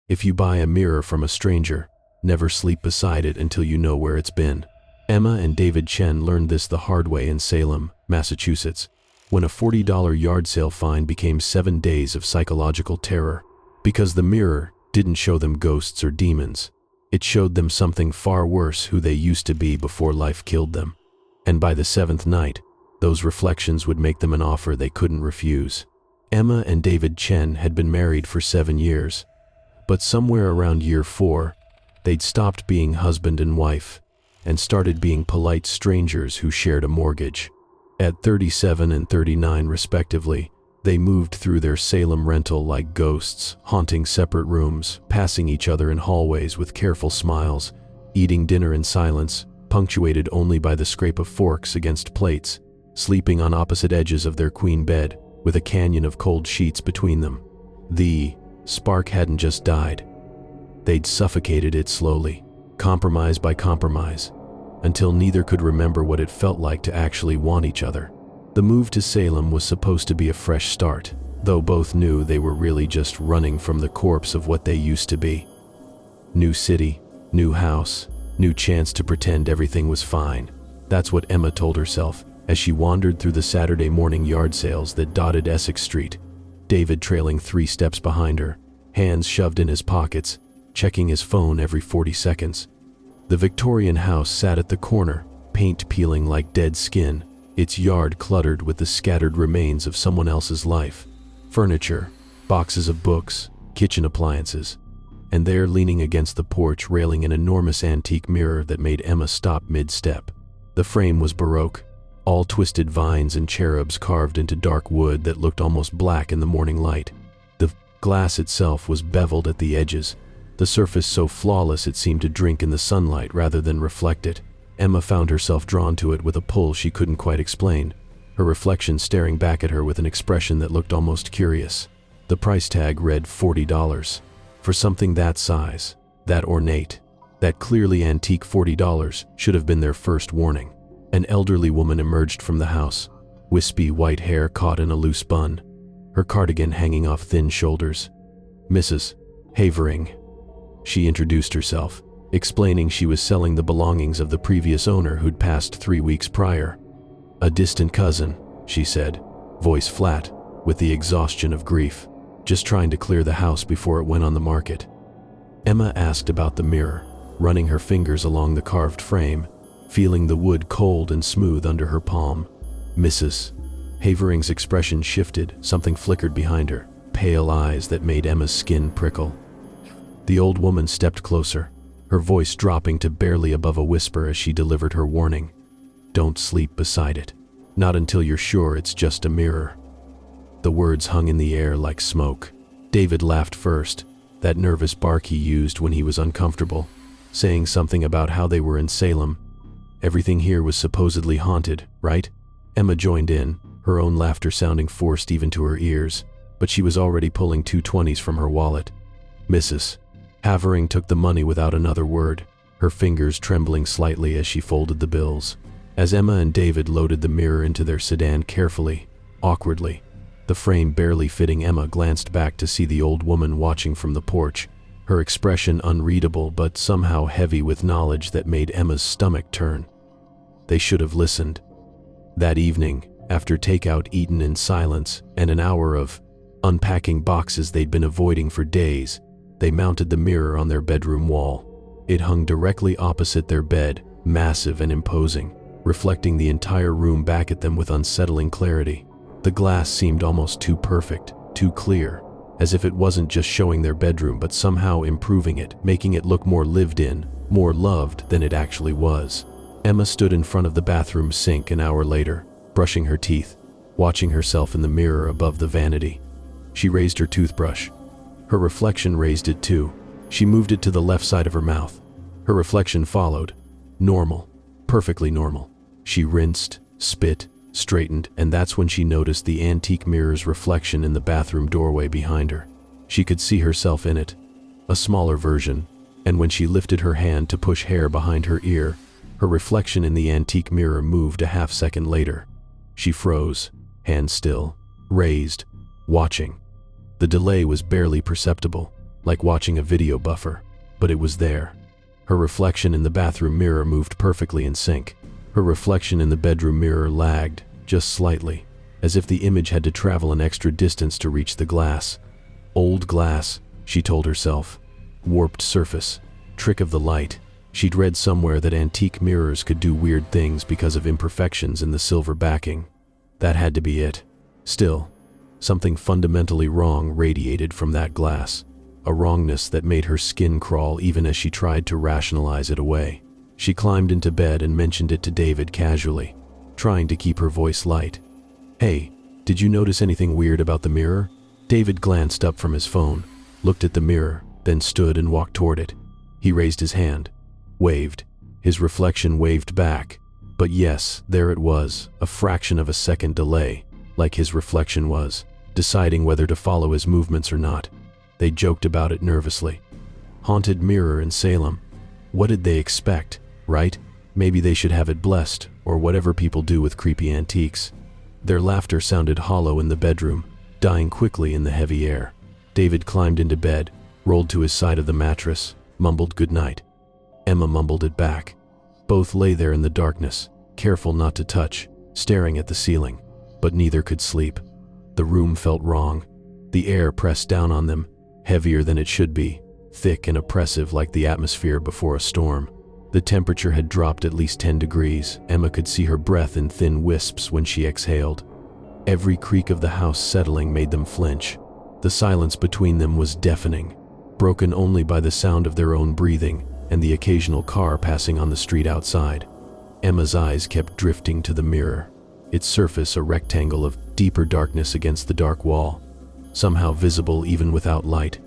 If you buy a mirror from a stranger, never sleep beside it until you know where it's been. Emma and David Chen learned this the hard way in Salem, Massachusetts, when a $40 yard sale fine became 7 days of psychological terror. Because the mirror didn't show them ghosts or demons. It showed them something far worse, who they used to be before life killed them. And by the 7th night, those reflections would make them an offer they couldn't refuse. Emma and David Chen had been married for 7 years, but somewhere around year 4, they'd stopped being husband and wife and started being polite strangers who shared a mortgage. At 37 and 39 respectively, they moved through their Salem rental like ghosts, haunting separate rooms, passing each other in hallways with careful smiles, eating dinner in silence, punctuated only by the scrape of forks against plates, sleeping on opposite edges of their queen bed, with a canyon of cold sheets between them. The spark hadn't just died. They'd suffocated it slowly, compromise by compromise, until neither could remember what it felt like to actually want each other. The move to Salem was supposed to be a fresh start, though both knew they were really just running from the corpse of what they used to be. New city, new house, new chance to pretend everything was fine. That's what Emma told herself as she wandered through the Saturday morning yard sales that dotted Essex Street, David trailing 3 steps behind her, hands shoved in his pockets, checking his phone every 40 seconds. The Victorian house sat at the corner, paint peeling like dead skin, its yard cluttered with the scattered remains of someone else's life. Furniture, boxes of books, kitchen appliances. And there, leaning against the porch railing, an enormous antique mirror that made Emma stop mid-step. The frame was Baroque, all twisted vines and cherubs carved into dark wood that looked almost black in the morning light. The glass itself was beveled at the edges, the surface so flawless it seemed to drink in the sunlight rather than reflect it. Emma found herself drawn to it with a pull she couldn't quite explain, her reflection staring back at her with an expression that looked almost curious. The price tag read $40. For something that size, that ornate, that clearly antique. $40 should have been their first warning. An elderly woman emerged from the house, wispy white hair caught in a loose bun, her cardigan hanging off thin shoulders. Mrs. Havering. She introduced herself, explaining she was selling the belongings of the previous owner who'd passed 3 weeks prior. A distant cousin, she said, voice flat, with the exhaustion of grief, just trying to clear the house before it went on the market. Emma asked about the mirror, running her fingers along the carved frame, feeling the wood cold and smooth under her palm. Mrs. Havering's expression shifted, something flickered behind her, pale eyes that made Emma's skin prickle. The old woman stepped closer, her voice dropping to barely above a whisper as she delivered her warning. Don't sleep beside it. Not until you're sure it's just a mirror. The words hung in the air like smoke. David laughed first, that nervous bark he used when he was uncomfortable, saying something about how they were in Salem. Everything here was supposedly haunted, right? Emma joined in, her own laughter sounding forced even to her ears, but she was already pulling 2 20s from her wallet. Mrs. Havering took the money without another word, her fingers trembling slightly as she folded the bills. As Emma and David loaded the mirror into their sedan carefully, awkwardly, the frame barely fitting, Emma glanced back to see the old woman watching from the porch, her expression unreadable but somehow heavy with knowledge that made Emma's stomach turn. They should have listened. That evening, after takeout eaten in silence and an hour of unpacking boxes they'd been avoiding for days, they mounted the mirror on their bedroom wall. It hung directly opposite their bed, massive and imposing, reflecting the entire room back at them with unsettling clarity. The glass seemed almost too perfect, too clear, as if it wasn't just showing their bedroom but somehow improving it, making it look more lived in, more loved than it actually was. Emma stood in front of the bathroom sink an hour later, brushing her teeth, watching herself in the mirror above the vanity. She raised her toothbrush. Her reflection raised it too. She moved it to the left side of her mouth. Her reflection followed. Normal. Perfectly normal. She rinsed, spit, straightened, and that's when she noticed the antique mirror's reflection in the bathroom doorway behind her. She could see herself in it, a smaller version, and when she lifted her hand to push hair behind her ear, her reflection in the antique mirror moved a half-second later. She froze, hand still, raised, watching. The delay was barely perceptible, like watching a video buffer, but it was there. Her reflection in the bathroom mirror moved perfectly in sync. Her reflection in the bedroom mirror lagged, just slightly, as if the image had to travel an extra distance to reach the glass. Old glass, she told herself. Warped surface. Trick of the light. She'd read somewhere that antique mirrors could do weird things because of imperfections in the silver backing. That had to be it. Still, something fundamentally wrong radiated from that glass. A wrongness that made her skin crawl even as she tried to rationalize it away. She climbed into bed and mentioned it to David casually, trying to keep her voice light. "Hey, did you notice anything weird about the mirror?" David glanced up from his phone, looked at the mirror, then stood and walked toward it. He raised his hand, waved. His reflection waved back. But yes, there it was, a fraction of a second delay, like his reflection was, deciding whether to follow his movements or not. They joked about it nervously. Haunted mirror in Salem. What did they expect, right? Maybe they should have it blessed, or whatever people do with creepy antiques. Their laughter sounded hollow in the bedroom, dying quickly in the heavy air. David climbed into bed, rolled to his side of the mattress, mumbled goodnight. Emma mumbled it back. Both lay there in the darkness, careful not to touch, staring at the ceiling, but neither could sleep. The room felt wrong. The air pressed down on them, heavier than it should be, thick and oppressive like the atmosphere before a storm. The temperature had dropped at least 10 degrees. Emma could see her breath in thin wisps when she exhaled. Every creak of the house settling made them flinch. The silence between them was deafening, broken only by the sound of their own breathing and the occasional car passing on the street outside. Emma's eyes kept drifting to the mirror, its surface a rectangle of deeper darkness against the dark wall, somehow visible even without light.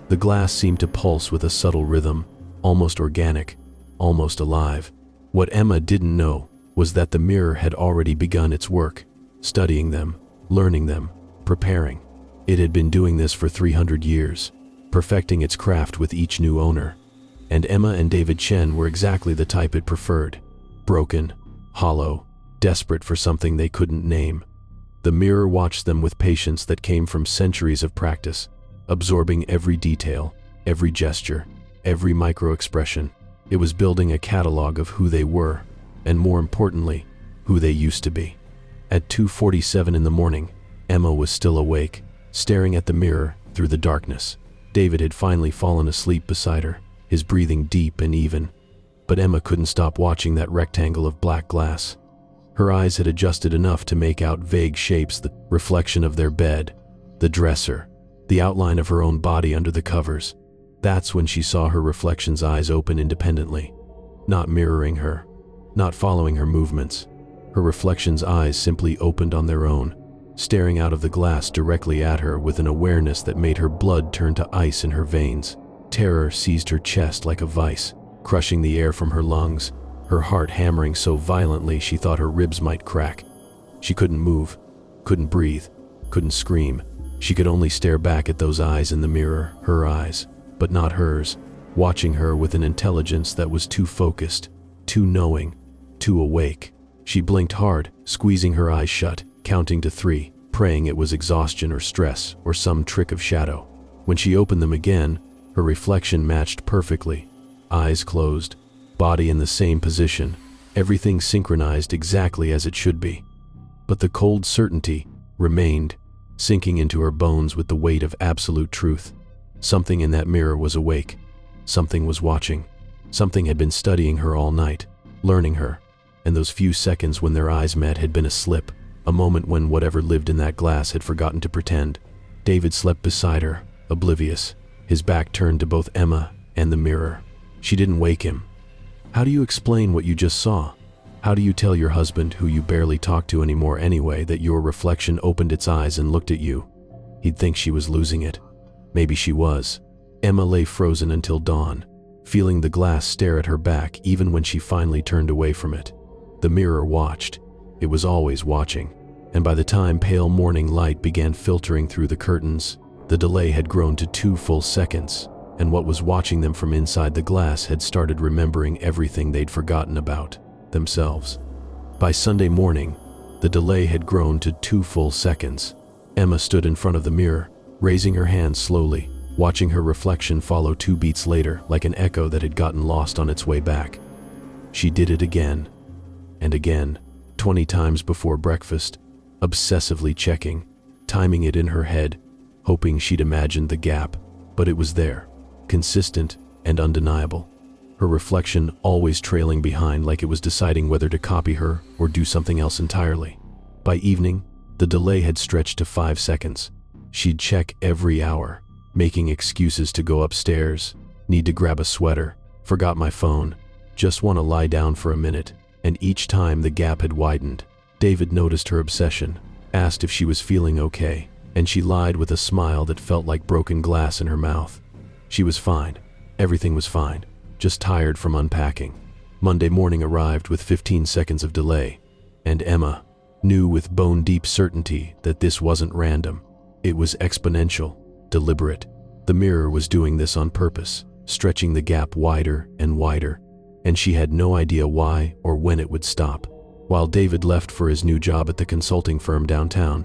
The glass seemed to pulse with a subtle rhythm, almost organic, almost alive. What Emma didn't know was that the mirror had already begun its work, studying them, learning them, preparing. It had been doing this for 300 years, perfecting its craft with each new owner. And Emma and David Chen were exactly the type it preferred. Broken, hollow, desperate for something they couldn't name. The mirror watched them with patience that came from centuries of practice, absorbing every detail, every gesture, every micro-expression. It was building a catalog of who they were, and more importantly, who they used to be. At 2:47 in the morning, Emma was still awake, staring at the mirror through the darkness. David had finally fallen asleep beside her, his breathing deep and even. But Emma couldn't stop watching that rectangle of black glass. Her eyes had adjusted enough to make out vague shapes, the reflection of their bed, the dresser, the outline of her own body under the covers. That's when she saw her reflection's eyes open independently, not mirroring her, not following her movements. Her reflection's eyes simply opened on their own, staring out of the glass directly at her with an awareness that made her blood turn to ice in her veins. Terror seized her chest like a vice, crushing the air from her lungs, her heart hammering so violently she thought her ribs might crack. She couldn't move, couldn't breathe, couldn't scream. She could only stare back at those eyes in the mirror, her eyes, but not hers, watching her with an intelligence that was too focused, too knowing, too awake. She blinked hard, squeezing her eyes shut, counting to 3, praying it was exhaustion or stress or some trick of shadow. When she opened them again, her reflection matched perfectly. Eyes closed, body in the same position, everything synchronized exactly as it should be. But the cold certainty remained, sinking into her bones with the weight of absolute truth. Something in that mirror was awake. Something was watching. Something had been studying her all night, learning her. And those few seconds when their eyes met had been a slip, a moment when whatever lived in that glass had forgotten to pretend. David slept beside her, oblivious, his back turned to both Emma and the mirror. She didn't wake him. "How do you explain what you just saw? How do you tell your husband, who you barely talk to anymore anyway, that your reflection opened its eyes and looked at you?" He'd think she was losing it. Maybe she was. Emma lay frozen until dawn, feeling the glass stare at her back even when she finally turned away from it. The mirror watched. It was always watching. And by the time pale morning light began filtering through the curtains, the delay had grown to 2 full seconds, and what was watching them from inside the glass had started remembering everything they'd forgotten about themselves. By Sunday morning, the delay had grown to 2 full seconds. Emma stood in front of the mirror, raising her hands slowly, watching her reflection follow 2 beats later like an echo that had gotten lost on its way back. She did it again and again, 20 times before breakfast, obsessively checking, timing it in her head, hoping she'd imagined the gap, but it was there, consistent and undeniable. Her reflection always trailing behind like it was deciding whether to copy her or do something else entirely. By evening, the delay had stretched to 5 seconds. She'd check every hour, making excuses to go upstairs, need to grab a sweater, forgot my phone, just want to lie down for a minute, and each time the gap had widened. David noticed her obsession, asked if she was feeling okay, and she lied with a smile that felt like broken glass in her mouth. She was fine. Everything was fine, just tired from unpacking. Monday morning arrived with 15 seconds of delay, and Emma knew with bone-deep certainty that this wasn't random. It was exponential, deliberate. The mirror was doing this on purpose, stretching the gap wider and wider, and she had no idea why or when it would stop. While David left for his new job at the consulting firm downtown,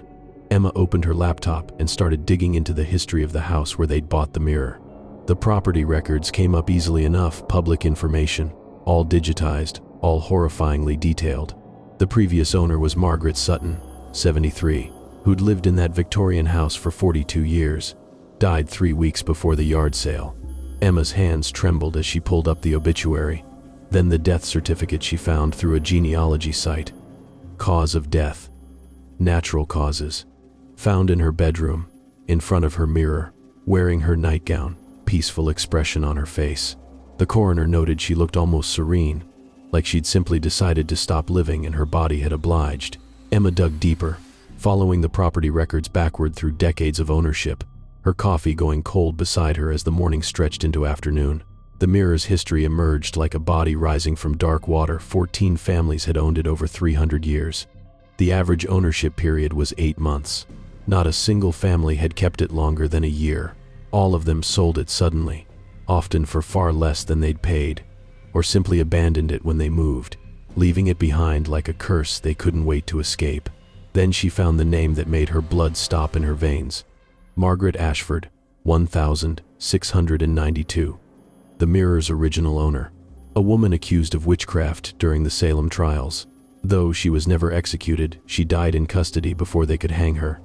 Emma opened her laptop and started digging into the history of the house where they'd bought the mirror. The property records came up easily enough, public information, all digitized, all horrifyingly detailed. The previous owner was Margaret Sutton, 73, who'd lived in that Victorian house for 42 years, died 3 weeks before the yard sale. Emma's hands trembled as she pulled up the obituary, then the death certificate she found through a genealogy site. Cause of death: natural causes. Found in her bedroom, in front of her mirror, wearing her nightgown, peaceful expression on her face. The coroner noted she looked almost serene, like she'd simply decided to stop living and her body had obliged. Emma dug deeper, following the property records backward through decades of ownership, her coffee going cold beside her as the morning stretched into afternoon. The mirror's history emerged like a body rising from dark water. 14 families had owned it over 300 years. The average ownership period was 8 months. Not a single family had kept it longer than a year. All of them sold it suddenly, often for far less than they'd paid, or simply abandoned it when they moved, leaving it behind like a curse they couldn't wait to escape. Then she found the name that made her blood stop in her veins: Margaret Ashford, 1692. The mirror's original owner, a woman accused of witchcraft during the Salem trials. Though she was never executed, she died in custody before they could hang her.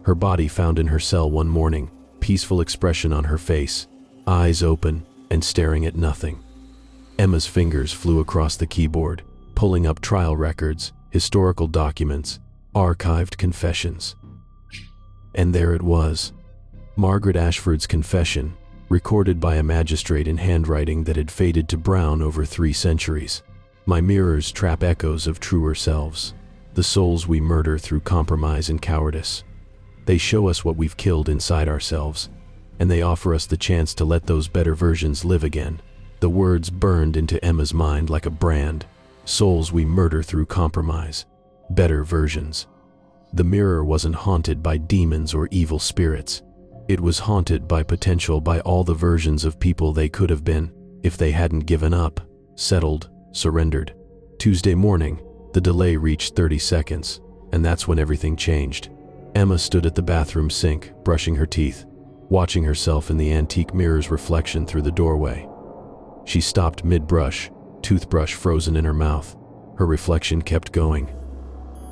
Her body found in her cell one morning, peaceful expression on her face, eyes open and staring at nothing. Emma's fingers flew across the keyboard, pulling up trial records, historical documents, archived confessions. And there it was, Margaret Ashford's confession, recorded by a magistrate in handwriting that had faded to brown over 3 centuries. My mirrors trap echoes of truer selves, the souls we murder through compromise and cowardice. They show us what we've killed inside ourselves, and they offer us the chance to let those better versions live again. The words burned into Emma's mind like a brand. Souls we murder through compromise. Better versions. The mirror wasn't haunted by demons or evil spirits. It was haunted by potential, by all the versions of people they could have been, if they hadn't given up, settled, surrendered. Tuesday morning, the delay reached 30 seconds, and that's when everything changed. Emma stood at the bathroom sink, brushing her teeth, watching herself in the antique mirror's reflection through the doorway. She stopped mid-brush, toothbrush frozen in her mouth. Her reflection kept going.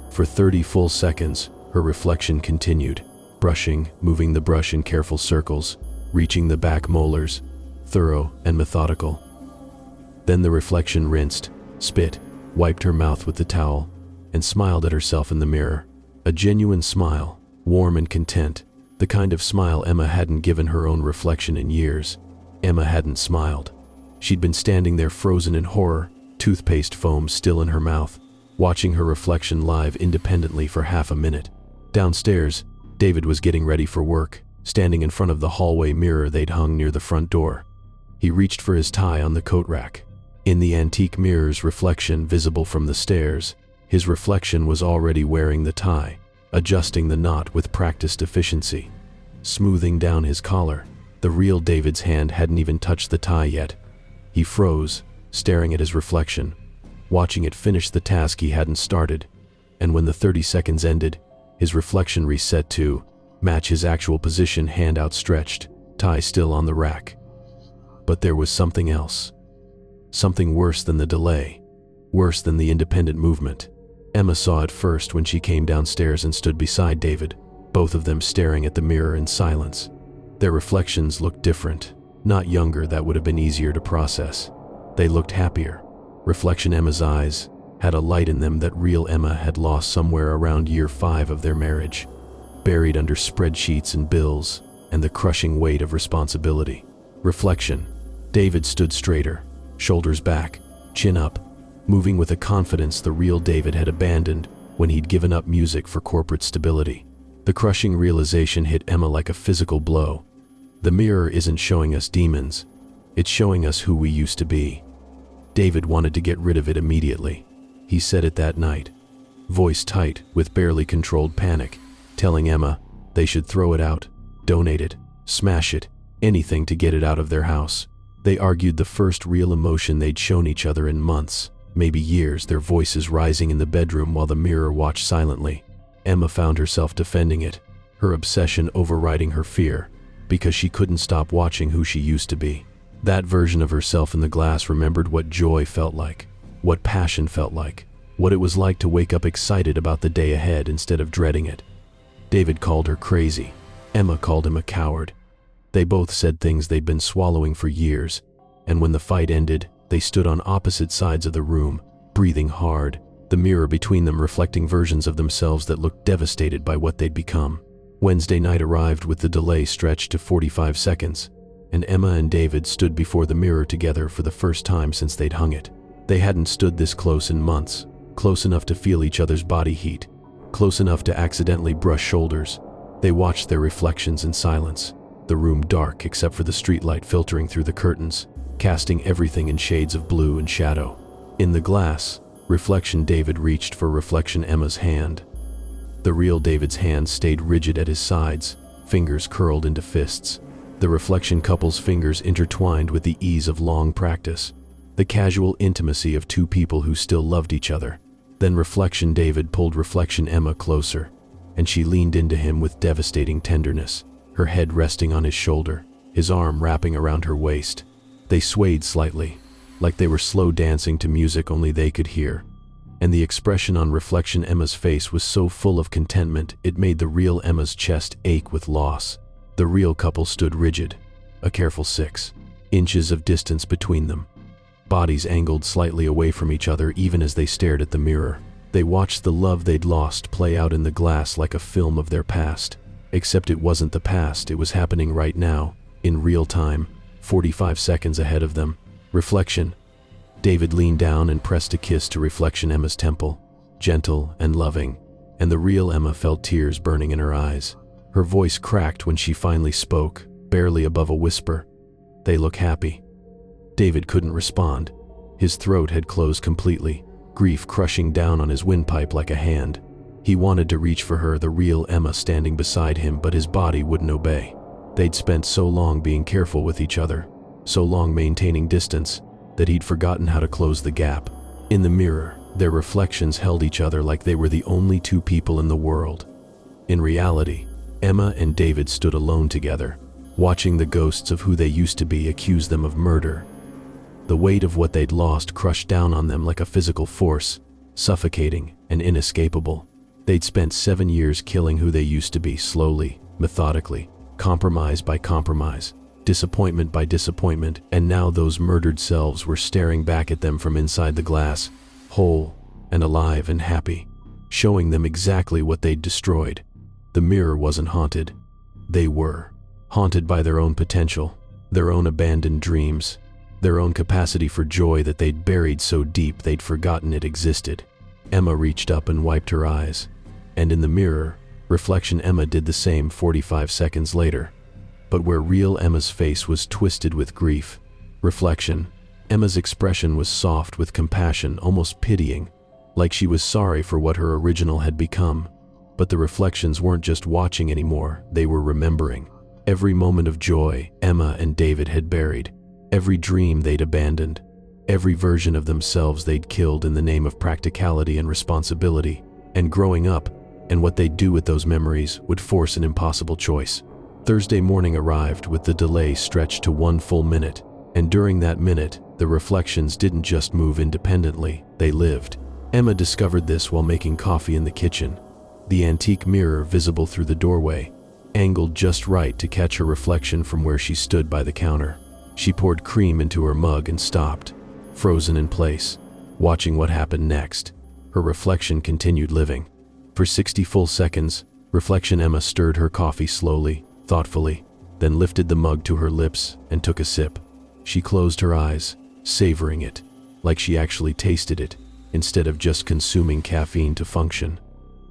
For 30 full seconds, her reflection continued, brushing, moving the brush in careful circles, reaching the back molars, thorough and methodical. Then the reflection rinsed, spit, wiped her mouth with the towel, and smiled at herself in the mirror. A genuine smile, warm and content, the kind of smile Emma hadn't given her own reflection in years. Emma hadn't smiled. She'd been standing there frozen in horror, toothpaste foam still in her mouth, watching her reflection live independently for half a minute. Downstairs, David was getting ready for work, standing in front of the hallway mirror they'd hung near the front door. He reached for his tie on the coat rack. In the antique mirror's reflection visible from the stairs, his reflection was already wearing the tie, adjusting the knot with practiced efficiency, smoothing down his collar. The real David's hand hadn't even touched the tie yet. He froze, staring at his reflection, watching it finish the task he hadn't started, and when the 30 seconds ended, his reflection reset to match his actual position, hand outstretched, tie still on the rack. But there was something else. Something worse than the delay, worse than the independent movement. Emma saw it first when she came downstairs and stood beside David, both of them staring at the mirror in silence. Their reflections looked different, not younger, that would have been easier to process. They looked happier. Reflection Emma's eyes had a light in them that real Emma had lost somewhere around year 5 of their marriage, buried under spreadsheets and bills and the crushing weight of responsibility. Reflection. David stood straighter, shoulders back, chin up, moving with a confidence the real David had abandoned when he'd given up music for corporate stability. The crushing realization hit Emma like a physical blow. The mirror isn't showing us demons, it's showing us who we used to be. David wanted to get rid of it immediately. He said it that night, voice tight with barely controlled panic, telling Emma they should throw it out, donate it, smash it, anything to get it out of their house. They argued the first real emotion they'd shown each other in months, maybe years, their voices rising in the bedroom while the mirror watched silently. Emma found herself defending it, her obsession overriding her fear, because she couldn't stop watching who she used to be. That version of herself in the glass remembered what joy felt like, what passion felt like, what it was like to wake up excited about the day ahead instead of dreading it. David called her crazy. Emma called him a coward. They both said things they'd been swallowing for years, and when the fight ended, they stood on opposite sides of the room, breathing hard, the mirror between them reflecting versions of themselves that looked devastated by what they'd become. Wednesday night arrived with the delay stretched to 45 seconds, and Emma and David stood before the mirror together for the first time since they'd hung it. They hadn't stood this close in months, close enough to feel each other's body heat, close enough to accidentally brush shoulders. They watched their reflections in silence, the room dark except for the streetlight filtering through the curtains, casting everything in shades of blue and shadow. In the glass, reflection David reached for reflection Emma's hand. The real David's hand stayed rigid at his sides, fingers curled into fists. The reflection couple's fingers intertwined with the ease of long practice, the casual intimacy of two people who still loved each other. Then reflection David pulled reflection Emma closer, and she leaned into him with devastating tenderness, her head resting on his shoulder, his arm wrapping around her waist. They swayed slightly, like they were slow dancing to music only they could hear, and the expression on reflection Emma's face was so full of contentment it made the real Emma's chest ache with loss. The real couple stood rigid, a careful 6 inches of distance between them, bodies angled slightly away from each other even as they stared at the mirror. They watched the love they'd lost play out in the glass like a film of their past. Except it wasn't the past, it was happening right now, in real time, 45 seconds ahead of them. Reflection. David leaned down and pressed a kiss to reflection Emma's temple, gentle and loving, and the real Emma felt tears burning in her eyes. Her voice cracked when she finally spoke, barely above a whisper. "They look happy." David couldn't respond. His throat had closed completely, grief crushing down on his windpipe like a hand. He wanted to reach for her, the real Emma standing beside him, but his body wouldn't obey. They'd spent so long being careful with each other, so long maintaining distance, that he'd forgotten how to close the gap. In the mirror, their reflections held each other like they were the only two people in the world. In reality, Emma and David stood alone together, watching the ghosts of who they used to be accuse them of murder. The weight of what they'd lost crushed down on them like a physical force, suffocating and inescapable. They'd spent 7 years killing who they used to be, slowly, methodically, compromise by compromise, disappointment by disappointment, and now those murdered selves were staring back at them from inside the glass, whole and alive and happy, showing them exactly what they'd destroyed. The mirror wasn't haunted. They were haunted by their own potential, their own abandoned dreams, their own capacity for joy that they'd buried so deep they'd forgotten it existed. Emma reached up and wiped her eyes, and in the mirror, reflection Emma did the same 45 seconds later. But where real Emma's face was twisted with grief, reflection Emma's expression was soft with compassion, almost pitying, like she was sorry for what her original had become. But the reflections weren't just watching anymore, they were remembering. Every moment of joy Emma and David had buried, every dream they'd abandoned, every version of themselves they'd killed in the name of practicality and responsibility. And growing up, and what they'd do with those memories would force an impossible choice. Thursday morning arrived with the delay stretched to 1 full minute, and during that minute, the reflections didn't just move independently, they lived. Emma discovered this while making coffee in the kitchen. The antique mirror visible through the doorway, angled just right to catch her reflection from where she stood by the counter. She poured cream into her mug and stopped, frozen in place, watching what happened next. Her reflection continued living. For 60 full seconds, reflection Emma stirred her coffee slowly, thoughtfully, then lifted the mug to her lips and took a sip. She closed her eyes, savoring it, like she actually tasted it, instead of just consuming caffeine to function.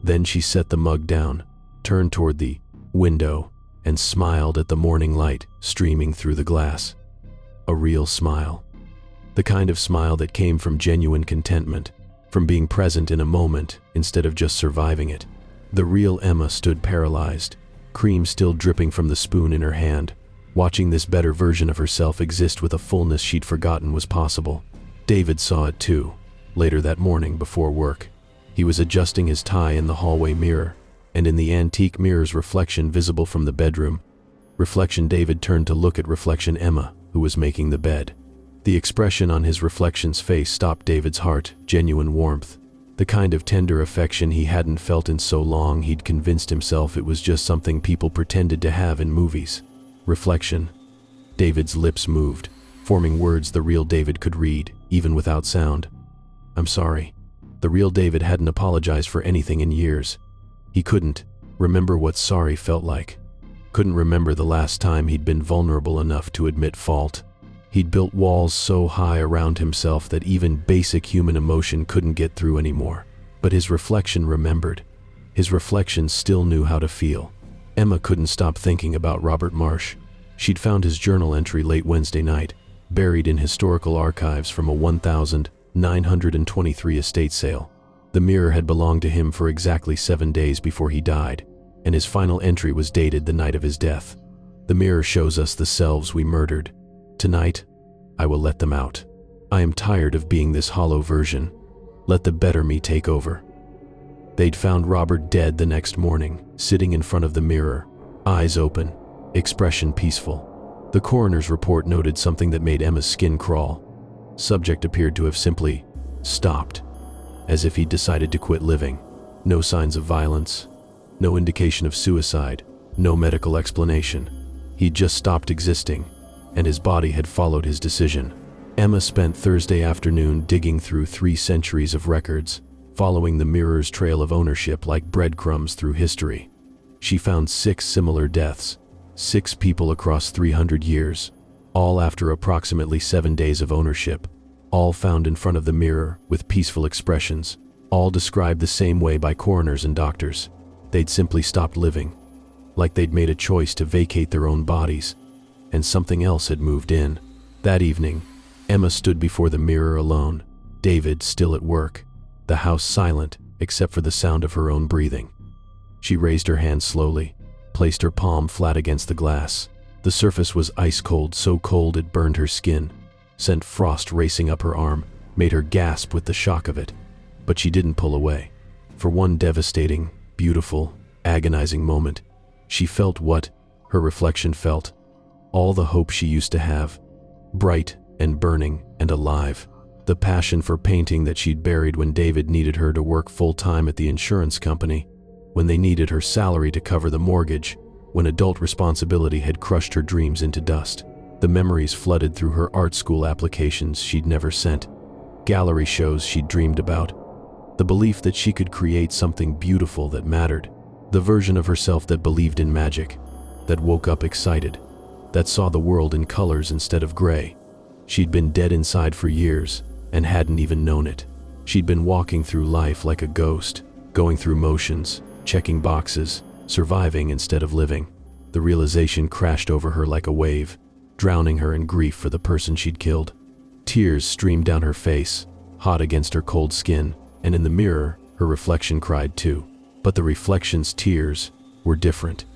Then she set the mug down, turned toward the window, and smiled at the morning light streaming through the glass. A real smile. The kind of smile that came from genuine contentment, from being present in a moment instead of just surviving it. The real Emma stood paralyzed, cream still dripping from the spoon in her hand, watching this better version of herself exist with a fullness she'd forgotten was possible. David saw it too, later that morning before work. He was adjusting his tie in the hallway mirror, and in the antique mirror's reflection visible from the bedroom, reflection David turned to look at reflection Emma, who was making the bed. The expression on his reflection's face stopped David's heart, genuine warmth. The kind of tender affection he hadn't felt in so long he'd convinced himself it was just something people pretended to have in movies. Reflection. David's lips moved, forming words the real David could read, even without sound. "I'm sorry." The real David hadn't apologized for anything in years. He couldn't remember what sorry felt like. Couldn't remember the last time he'd been vulnerable enough to admit fault. He'd built walls so high around himself that even basic human emotion couldn't get through anymore. But his reflection remembered. His reflection still knew how to feel. Emma couldn't stop thinking about Robert Marsh. She'd found his journal entry late Wednesday night, buried in historical archives from a 1923 estate sale. The mirror had belonged to him for exactly 7 days before he died, and his final entry was dated the night of his death. The mirror shows us the selves we murdered. Tonight, I will let them out. I am tired of being this hollow version. Let the better me take over. They'd found Robert dead the next morning, sitting in front of the mirror, eyes open, expression peaceful. The coroner's report noted something that made Emma's skin crawl. Subject appeared to have simply stopped, as if he'd decided to quit living. No signs of violence, no indication of suicide, no medical explanation. He'd just stopped existing, and his body had followed his decision. Emma spent Thursday afternoon digging through 3 centuries of records, following the mirror's trail of ownership like breadcrumbs through history. She found 6 similar deaths, 6 people across 300 years, all after approximately 7 days of ownership, all found in front of the mirror with peaceful expressions, all described the same way by coroners and doctors. They'd simply stopped living, like they'd made a choice to vacate their own bodies, and something else had moved in. That evening, Emma stood before the mirror alone, David still at work, the house silent except for the sound of her own breathing. She raised her hand slowly, placed her palm flat against the glass. The surface was ice cold, so cold it burned her skin, sent frost racing up her arm, made her gasp with the shock of it. But she didn't pull away. For one devastating, beautiful, agonizing moment, she felt what her reflection felt. All the hope she used to have, bright and burning and alive. The passion for painting that she'd buried when David needed her to work full-time at the insurance company, when they needed her salary to cover the mortgage, when adult responsibility had crushed her dreams into dust. The memories flooded through her art school applications she'd never sent, gallery shows she'd dreamed about, the belief that she could create something beautiful that mattered, the version of herself that believed in magic, that woke up excited, that saw the world in colors instead of gray. She'd been dead inside for years and hadn't even known it. She'd been walking through life like a ghost, going through motions, checking boxes, surviving instead of living. The realization crashed over her like a wave, drowning her in grief for the person she'd killed. Tears streamed down her face, hot against her cold skin, and in the mirror, her reflection cried too. But the reflection's tears were different.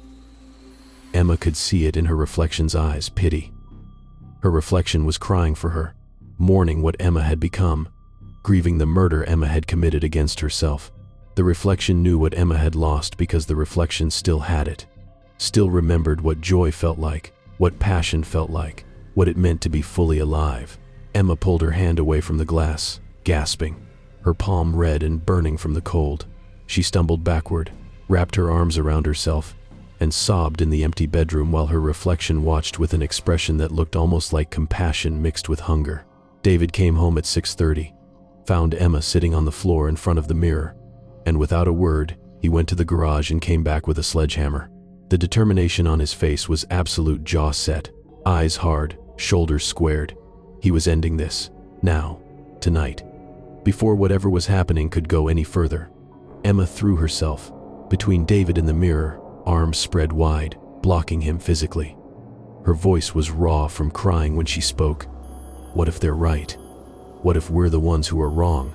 Emma could see it in her reflection's eyes, pity. Her reflection was crying for her, mourning what Emma had become, grieving the murder Emma had committed against herself. The reflection knew what Emma had lost because the reflection still had it. still remembered what joy felt like, what passion felt like, what it meant to be fully alive. Emma pulled her hand away from the glass, gasping, her palm red and burning from the cold. She stumbled backward, wrapped her arms around herself, and sobbed in the empty bedroom while her reflection watched with an expression that looked almost like compassion mixed with hunger. David came home at 6:30, found Emma sitting on the floor in front of the mirror, and without a word, he went to the garage and came back with a sledgehammer. The determination on his face was absolute, jaw set, eyes hard, shoulders squared. He was ending this, now, tonight, before whatever was happening could go any further. Emma threw herself between David and the mirror, arms spread wide, blocking him physically. Her voice was raw from crying when she spoke. What if they're right? What if we're the ones who are wrong?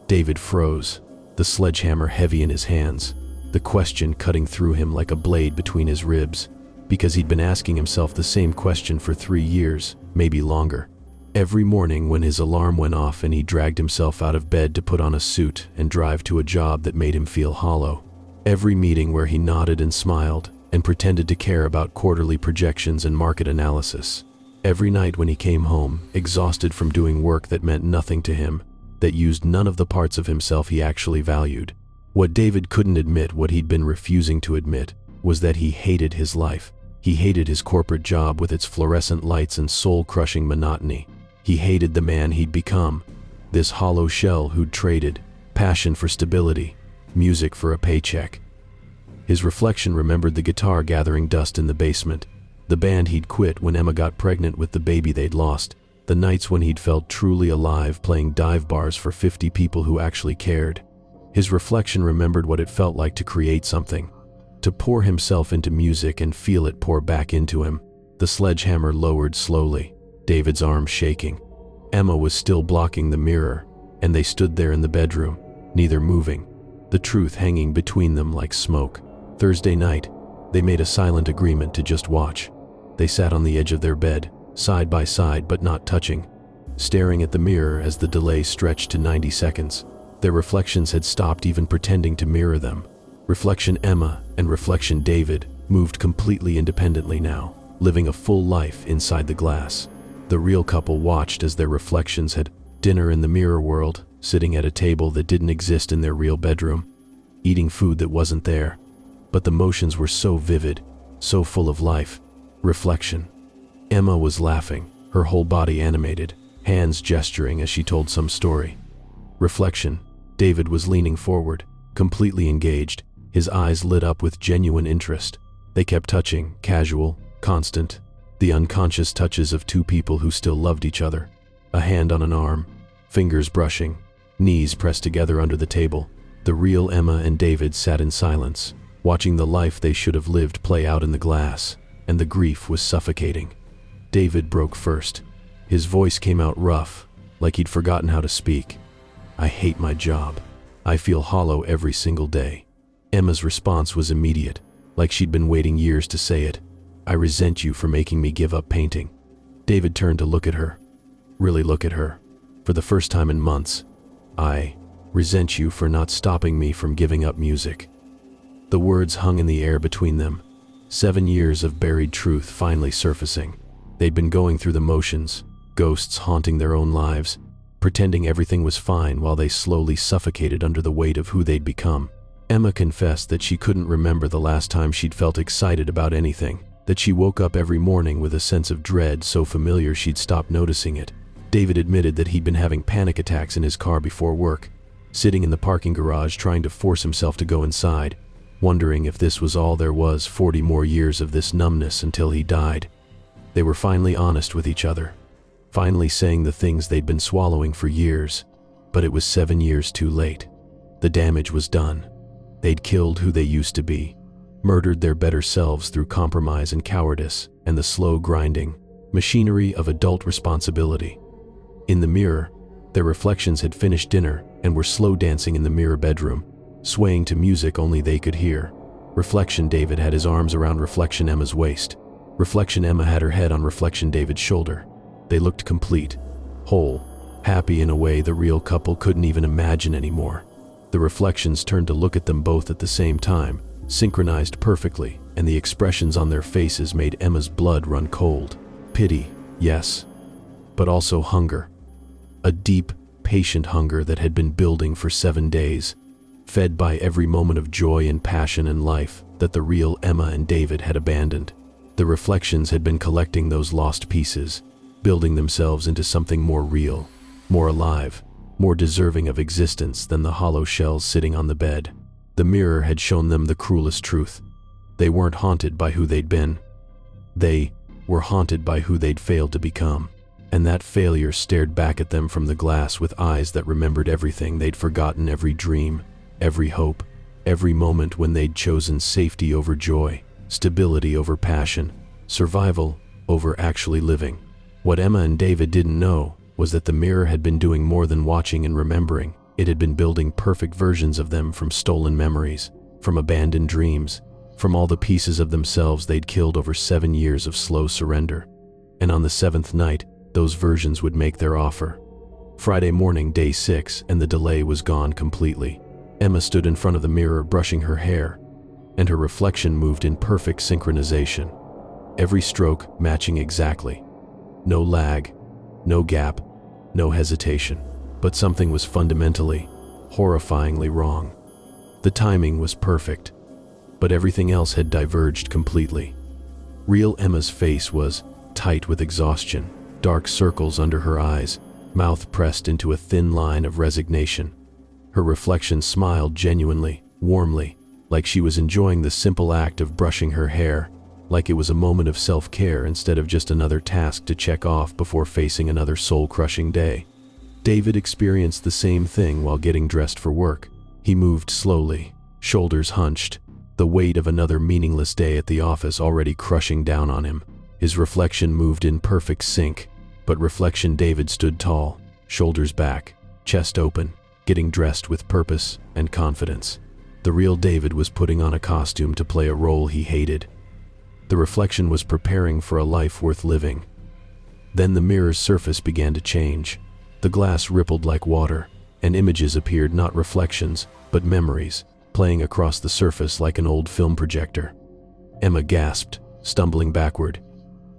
David froze, the sledgehammer heavy in his hands, the question cutting through him like a blade between his ribs, because he'd been asking himself the same question for 3 years, maybe longer. Every morning when his alarm went off and he dragged himself out of bed to put on a suit and drive to a job that made him feel hollow. Every meeting where he nodded and smiled and pretended to care about quarterly projections and market analysis. Every night when he came home, exhausted from doing work that meant nothing to him, that used none of the parts of himself he actually valued. What David couldn't admit, what he'd been refusing to admit, was that he hated his life. He hated his corporate job with its fluorescent lights and soul-crushing monotony. He hated the man he'd become, this hollow shell who'd traded passion for stability, music for a paycheck. His reflection remembered the guitar gathering dust in the basement, the band he'd quit when Emma got pregnant with the baby they'd lost, the nights when he'd felt truly alive playing dive bars for 50 people who actually cared. His reflection remembered what it felt like to create something, to pour himself into music and feel it pour back into him. The sledgehammer lowered slowly, David's arm shaking. Emma was still blocking the mirror, and they stood there in the bedroom, neither moving, the truth hanging between them like smoke. Thursday night, they made a silent agreement to just watch. They sat on the edge of their bed, side by side but not touching, staring at the mirror as the delay stretched to 90 seconds. Their reflections had stopped even pretending to mirror them. Reflection Emma and reflection David moved completely independently now, living a full life inside the glass. The real couple watched as their reflections had dinner in the mirror world, sitting at a table that didn't exist in their real bedroom, eating food that wasn't there. But the motions were so vivid, so full of life. Reflection. Emma was laughing, her whole body animated, hands gesturing as she told some story. Reflection. David was leaning forward, completely engaged, his eyes lit up with genuine interest. They kept touching, casual, constant, the unconscious touches of two people who still loved each other. A hand on an arm, fingers brushing, knees pressed together under the table. The real Emma and David sat in silence, watching the life they should have lived play out in the glass, and the grief was suffocating. David broke first. His voice came out rough, like he'd forgotten how to speak. I hate my job. I feel hollow every single day. Emma's response was immediate, like she'd been waiting years to say it. I resent you for making me give up painting. David turned to look at her. Really look at her. For the first time in months. I resent you for not stopping me from giving up music. The words hung in the air between them. 7 years of buried truth finally surfacing. They'd been going through the motions, ghosts haunting their own lives, pretending everything was fine while they slowly suffocated under the weight of who they'd become. Emma confessed that she couldn't remember the last time she'd felt excited about anything, that she woke up every morning with a sense of dread so familiar she'd stopped noticing it. David admitted that he'd been having panic attacks in his car before work, sitting in the parking garage trying to force himself to go inside, wondering if this was all there was, 40 more years of this numbness until he died. They were finally honest with each other, finally saying the things they'd been swallowing for years, but it was 7 years too late. The damage was done. They'd killed who they used to be, murdered their better selves through compromise and cowardice and the slow grinding machinery of adult responsibility. In the mirror, their reflections had finished dinner and were slow dancing in the mirror bedroom, swaying to music only they could hear. Reflection David had his arms around Reflection Emma's waist. Reflection Emma had her head on Reflection David's shoulder. They looked complete, whole, happy in a way the real couple couldn't even imagine anymore. The reflections turned to look at them both at the same time, synchronized perfectly, and the expressions on their faces made Emma's blood run cold. Pity, yes, but also hunger. A deep, patient hunger that had been building for 7 days, fed by every moment of joy and passion and life that the real Emma and David had abandoned. The reflections had been collecting those lost pieces, building themselves into something more real, more alive, more deserving of existence than the hollow shells sitting on the bed. The mirror had shown them the cruelest truth. They weren't haunted by who they'd been. They were haunted by who they'd failed to become. And that failure stared back at them from the glass with eyes that remembered everything they'd forgotten, every dream, every hope, every moment when they'd chosen safety over joy, stability over passion, survival over actually living. What Emma and David didn't know was that the mirror had been doing more than watching and remembering. It had been building perfect versions of them from stolen memories, from abandoned dreams, from all the pieces of themselves they'd killed over 7 years of slow surrender. And on the 7th night, those versions would make their offer. Friday morning, day 6, and the delay was gone completely. Emma stood in front of the mirror brushing her hair, and her reflection moved in perfect synchronization. Every stroke matching exactly. No lag, no gap, no hesitation. But something was fundamentally, horrifyingly wrong. The timing was perfect, but everything else had diverged completely. Real Emma's face was tight with exhaustion, dark circles under her eyes, mouth pressed into a thin line of resignation. Her reflection smiled genuinely, warmly, like she was enjoying the simple act of brushing her hair, like it was a moment of self-care instead of just another task to check off before facing another soul-crushing day. David experienced the same thing while getting dressed for work. He moved slowly, shoulders hunched, the weight of another meaningless day at the office already crushing down on him. His reflection moved in perfect sync, but reflection David stood tall, shoulders back, chest open, getting dressed with purpose and confidence. The real David was putting on a costume to play a role he hated. The reflection was preparing for a life worth living. Then the mirror's surface began to change. The glass rippled like water, and images appeared, not reflections, but memories, playing across the surface like an old film projector. Emma gasped, stumbling backward.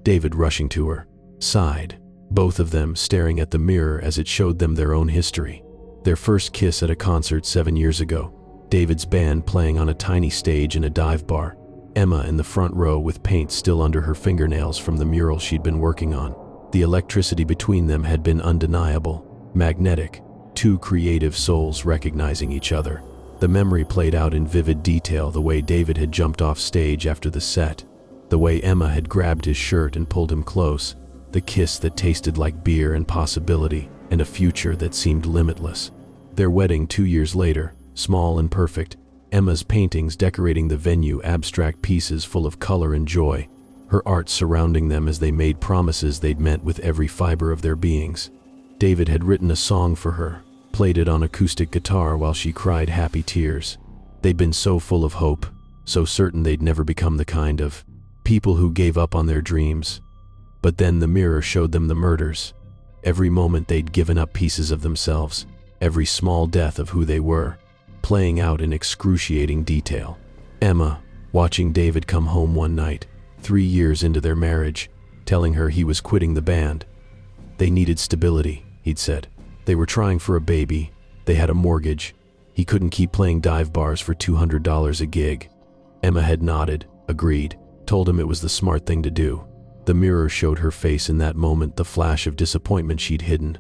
David, rushing to her, sighed, both of them staring at the mirror as it showed them their own history. Their first kiss at a concert 7 years ago, David's band playing on a tiny stage in a dive bar, Emma in the front row with paint still under her fingernails from the mural she'd been working on. The electricity between them had been undeniable, magnetic, two creative souls recognizing each other. The memory played out in vivid detail, the way David had jumped off stage after the set, the way Emma had grabbed his shirt and pulled him close, the kiss that tasted like beer and possibility, and a future that seemed limitless. Their wedding 2 years later, small and perfect, Emma's paintings decorating the venue, abstract pieces full of color and joy, her art surrounding them as they made promises they'd meant with every fiber of their beings. David had written a song for her, played it on acoustic guitar while she cried happy tears. They'd been so full of hope, so certain they'd never become the kind of people who gave up on their dreams. But then the mirror showed them the murders. Every moment they'd given up pieces of themselves, every small death of who they were, playing out in excruciating detail. Emma, watching David come home one night, 3 years into their marriage, telling her he was quitting the band. They needed stability, he'd said. They were trying for a baby, they had a mortgage. He couldn't keep playing dive bars for $200 a gig. Emma had nodded, agreed, told him it was the smart thing to do. The mirror showed her face in that moment, the flash of disappointment she'd hidden,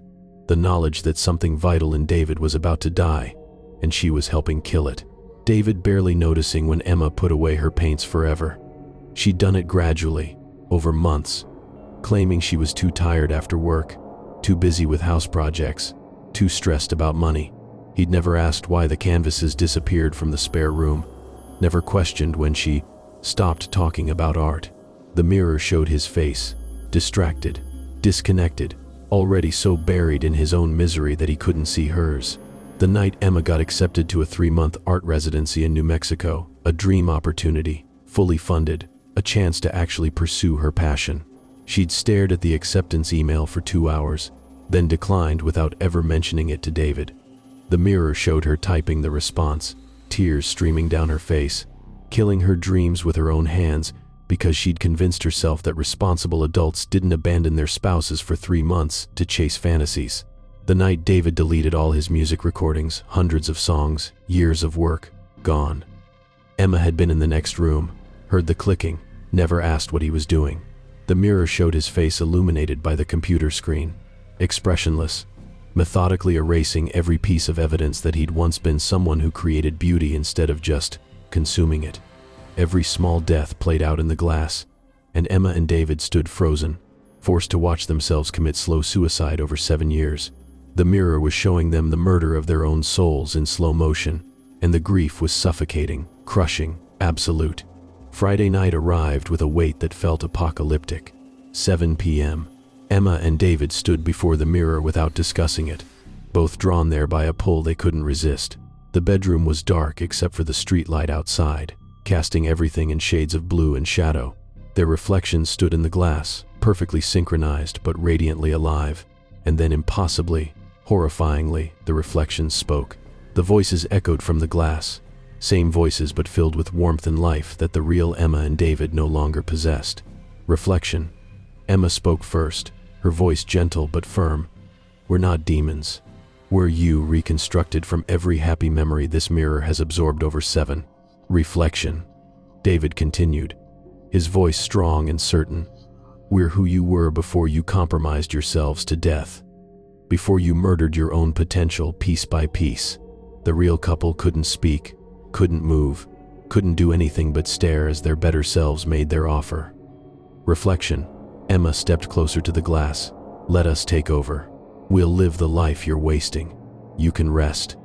the knowledge that something vital in David was about to die, and she was helping kill it. David barely noticing when Emma put away her paints forever. She'd done it gradually, over months, claiming she was too tired after work, too busy with house projects, too stressed about money. He'd never asked why the canvases disappeared from the spare room, never questioned when she stopped talking about art. The mirror showed his face, distracted, disconnected, already so buried in his own misery that he couldn't see hers. The night Emma got accepted to a 3-month art residency in New Mexico, a dream opportunity, fully funded, a chance to actually pursue her passion. She'd stared at the acceptance email for 2 hours, then declined without ever mentioning it to David. The mirror showed her typing the response, tears streaming down her face. killing her dreams with her own hands because she'd convinced herself that responsible adults didn't abandon their spouses for 3 months to chase fantasies. The night David deleted all his music recordings, hundreds of songs, years of work, gone. Emma had been in the next room, heard the clicking, never asked what he was doing. The mirror showed his face illuminated by the computer screen, expressionless, methodically erasing every piece of evidence that he'd once been someone who created beauty instead of just consuming it. Every small death played out in the glass, and Emma and David stood frozen, forced to watch themselves commit slow suicide over 7 years. The mirror was showing them the murder of their own souls in slow motion, and the grief was suffocating, crushing, absolute. Friday night arrived with a weight that felt apocalyptic. 7 p.m. Emma and David stood before the mirror without discussing it, both drawn there by a pull they couldn't resist. The bedroom was dark except for the streetlight outside, casting everything in shades of blue and shadow. Their reflections stood in the glass, perfectly synchronized but radiantly alive. And then impossibly, horrifyingly, the reflections spoke. The voices echoed from the glass, same voices but filled with warmth and life that the real Emma and David no longer possessed. Reflection. Emma spoke first, her voice gentle but firm. "We're not demons. We're you reconstructed from every happy memory this mirror has absorbed over 7. Reflection. David continued, his voice strong and certain. "We're who you were before you compromised yourselves to death. Before you murdered your own potential piece by piece. The real couple couldn't speak, couldn't move, couldn't do anything but stare as their better selves made their offer." Reflection. Emma stepped closer to the glass. "Let us take over. We'll live the life you're wasting. You can rest."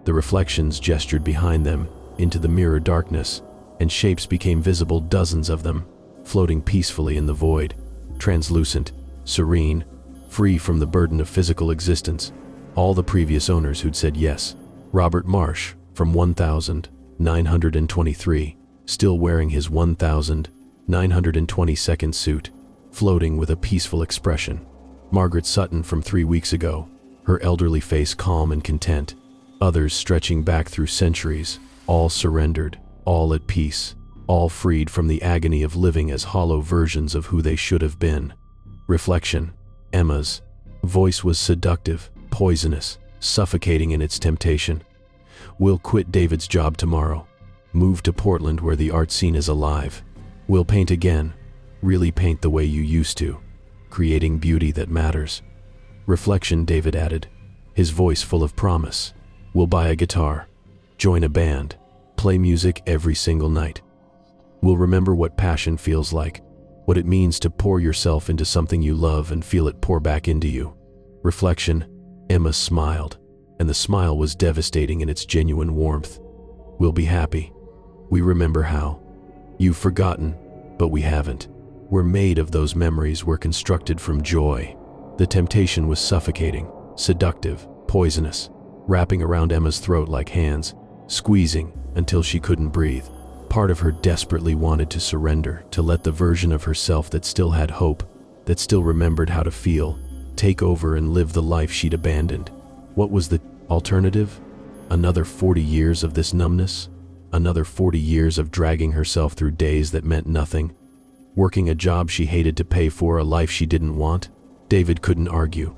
The reflections gestured behind them, into the mirror darkness, and shapes became visible, dozens of them, floating peacefully in the void, translucent, serene, free from the burden of physical existence. All the previous owners who'd said yes. Robert Marsh, from 1923, still wearing his 1922nd suit, floating with a peaceful expression. Margaret Sutton from 3 weeks ago, her elderly face calm and content. Others stretching back through centuries, all surrendered, all at peace, all freed from the agony of living as hollow versions of who they should have been. Reflection. Emma's voice was seductive, poisonous, suffocating in its temptation. "We'll quit David's job tomorrow. Move to Portland where the art scene is alive. We'll paint again, really paint the way you used to, creating beauty that matters." Reflection. David added, his voice full of promise. "We'll buy a guitar, join a band, play music every single night. We'll remember what passion feels like, what it means to pour yourself into something you love and feel it pour back into you." Reflection. Emma smiled, and the smile was devastating in its genuine warmth. "We'll be happy. We remember how. You've forgotten, but we haven't. We're made of those memories. We're constructed from joy." The temptation was suffocating, seductive, poisonous, wrapping around Emma's throat like hands, squeezing until she couldn't breathe. Part of her desperately wanted to surrender, to let the version of herself that still had hope, that still remembered how to feel, take over and live the life she'd abandoned. What was the alternative? Another 40 years of this numbness? Another 40 years of dragging herself through days that meant nothing? Working a job she hated to pay for, a life she didn't want? David couldn't argue.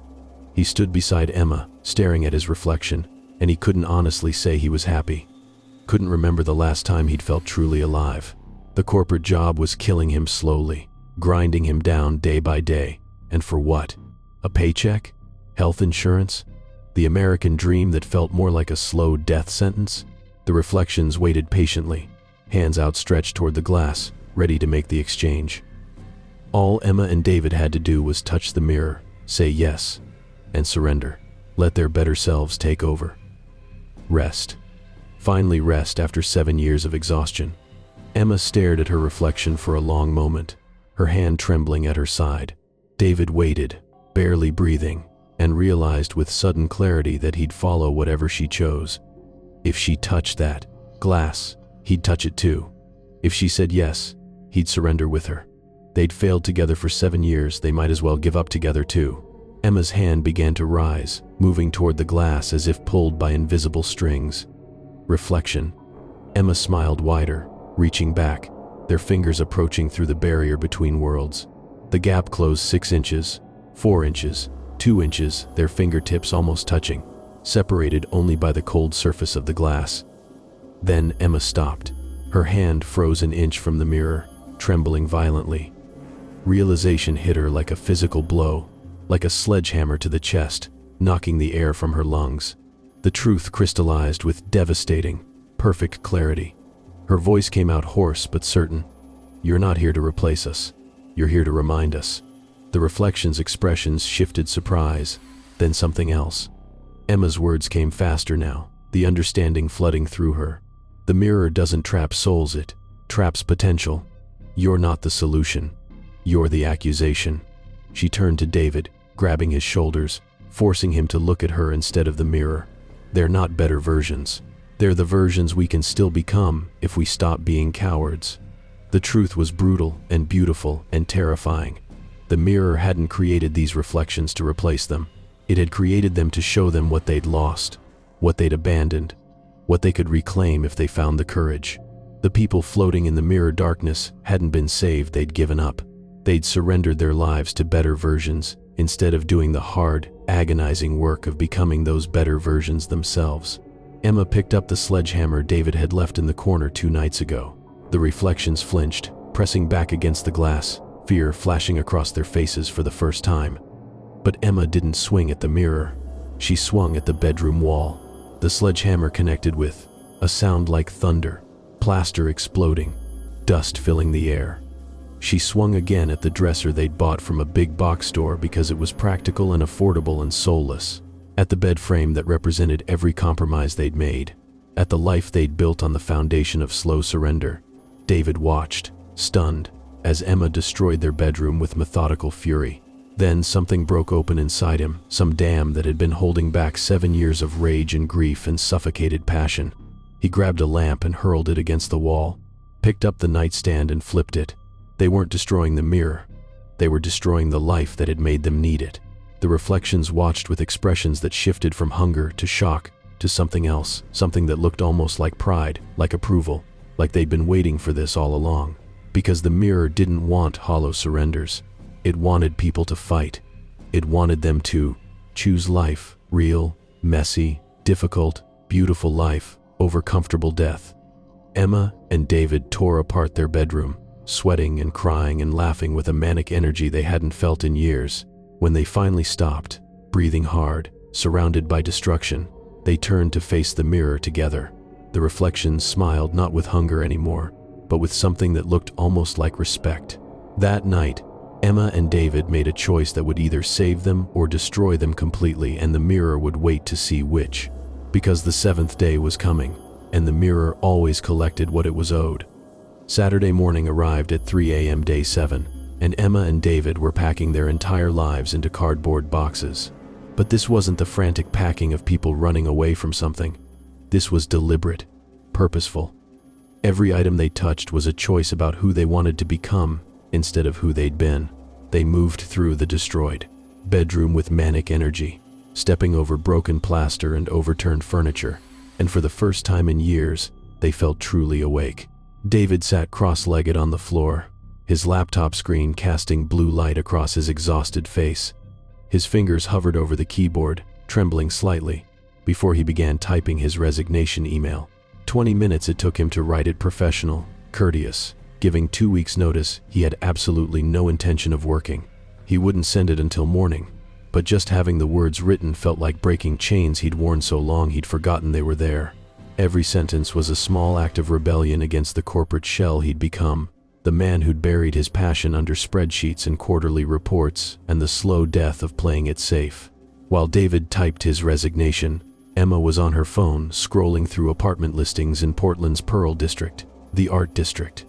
He stood beside Emma, staring at his reflection, and he couldn't honestly say he was happy. Couldn't remember the last time he'd felt truly alive. The corporate job was killing him slowly, grinding him down day by day. And for what? A paycheck? Health insurance? The American dream that felt more like a slow death sentence? The reflections waited patiently, hands outstretched toward the glass, ready to make the exchange. All Emma and David had to do was touch the mirror, say yes, and surrender. Let their better selves take over. Rest. Finally rest after 7 years of exhaustion. Emma stared at her reflection for a long moment, her hand trembling at her side. David waited, barely breathing, and realized with sudden clarity that he'd follow whatever she chose. If she touched that glass, he'd touch it too. If she said yes, he'd surrender with her. They'd failed together for 7 years, they might as well give up together too. Emma's hand began to rise, moving toward the glass as if pulled by invisible strings. Reflection. Emma smiled wider, reaching back, their fingers approaching through the barrier between worlds. The gap closed 6 inches, 4 inches, 2 inches, their fingertips almost touching, separated only by the cold surface of the glass. Then Emma stopped. Her hand froze an inch from the mirror, trembling violently. Realization hit her like a physical blow, like a sledgehammer to the chest, knocking the air from her lungs. The truth crystallized with devastating, perfect clarity. Her voice came out hoarse but certain. "You're not here to replace us. You're here to remind us." The reflection's expressions shifted surprise, then something else. Emma's words came faster now, the understanding flooding through her. The mirror doesn't trap souls, it traps potential. You're not the solution. You're the accusation. She turned to David, grabbing his shoulders, forcing him to look at her instead of the mirror. They're not better versions. They're the versions we can still become if we stop being cowards. The truth was brutal and beautiful and terrifying. The mirror hadn't created these reflections to replace them. It had created them to show them what they'd lost, what they'd abandoned, what they could reclaim if they found the courage. The people floating in the mirror darkness hadn't been saved, they'd given up. They'd surrendered their lives to better versions, instead of doing the hard, agonizing work of becoming those better versions themselves. Emma picked up the sledgehammer David had left in the corner 2 nights ago. The reflections flinched, pressing back against the glass, fear flashing across their faces for the first time. But Emma didn't swing at the mirror. She swung at the bedroom wall. The sledgehammer connected with a sound like thunder, plaster exploding, dust filling the air. She swung again at the dresser they'd bought from a big box store because it was practical and affordable and soulless. At the bed frame that represented every compromise they'd made. At the life they'd built on the foundation of slow surrender. David watched, stunned, as Emma destroyed their bedroom with methodical fury. Then something broke open inside him, some dam that had been holding back 7 years of rage and grief and suffocated passion. He grabbed a lamp and hurled it against the wall, picked up the nightstand and flipped it. They weren't destroying the mirror. They were destroying the life that had made them need it. The reflections watched with expressions that shifted from hunger to shock to something else, something that looked almost like pride, like approval, like they'd been waiting for this all along. Because the mirror didn't want hollow surrenders. It wanted people to fight. It wanted them to choose life, real, messy, difficult, beautiful life, over comfortable death. Emma and David tore apart their bedroom, sweating and crying and laughing with a manic energy they hadn't felt in years. When they finally stopped, breathing hard, surrounded by destruction, they turned to face the mirror together. The reflections smiled not with hunger anymore, but with something that looked almost like respect. That night, Emma and David made a choice that would either save them or destroy them completely, and the mirror would wait to see which. Because the 7th day was coming, and the mirror always collected what it was owed. Saturday morning arrived at 3 a.m. day 7, and Emma and David were packing their entire lives into cardboard boxes. But this wasn't the frantic packing of people running away from something. This was deliberate, purposeful. Every item they touched was a choice about who they wanted to become instead of who they'd been. They moved through the destroyed bedroom with manic energy, stepping over broken plaster and overturned furniture, and for the first time in years, they felt truly awake. David sat cross-legged on the floor, his laptop screen casting blue light across his exhausted face. His fingers hovered over the keyboard, trembling slightly, before he began typing his resignation email. 20 minutes it took him to write it, professional, courteous, giving 2 weeks' notice. He had absolutely no intention of working. He wouldn't send it until morning, but just having the words written felt like breaking chains he'd worn so long he'd forgotten they were there. Every sentence was a small act of rebellion against the corporate shell he'd become, the man who'd buried his passion under spreadsheets and quarterly reports, and the slow death of playing it safe. While David typed his resignation, Emma was on her phone scrolling through apartment listings in Portland's Pearl District, the art district,